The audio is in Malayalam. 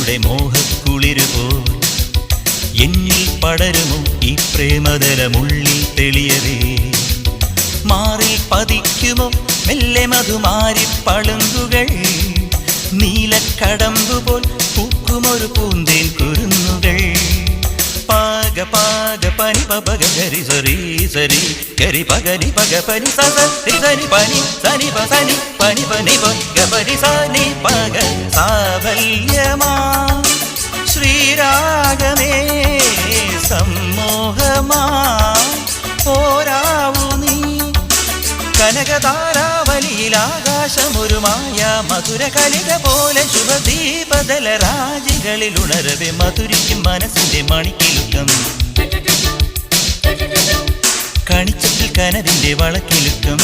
മനസ്സിലൂടെ മോഹക്കുളിരുപോൽ എന്നിൽ പടരുമോ ഈ പ്രേമതലമുള്ളിൽ തെളിയവേ മാറിൽ പതിക്കുമോ മെല്ലെ മധുമാരി പളുങ്കുകൾ നീലക്കടമ്പുപോൽ പൂക്കുമൊരു പൂന്തേൻ കുരുന്നുകൾ പാക പാക പനി പക ഗരി സരി സരി ഗരി പഗനി പഗ പനി സരി സനി പനി സനി പനി പനി പനി പനി സനി പഗ സാവല്യമാ ശ്രീരാഗമേ സമ്മോഹമാ പോരാവു നീ കനകതാരാവലിയിൽ ആകാശമൊരു മായ മധുര കലിക പോലെ ശുഭദീപതല രാജികളിൽ ഉണരവെ മധുരിക്കും മനസ്സിന്റെ മണിക്കിലുക്കം കണിച്ചത്തിൽ കനവിന്റെ വളക്കിലുക്കം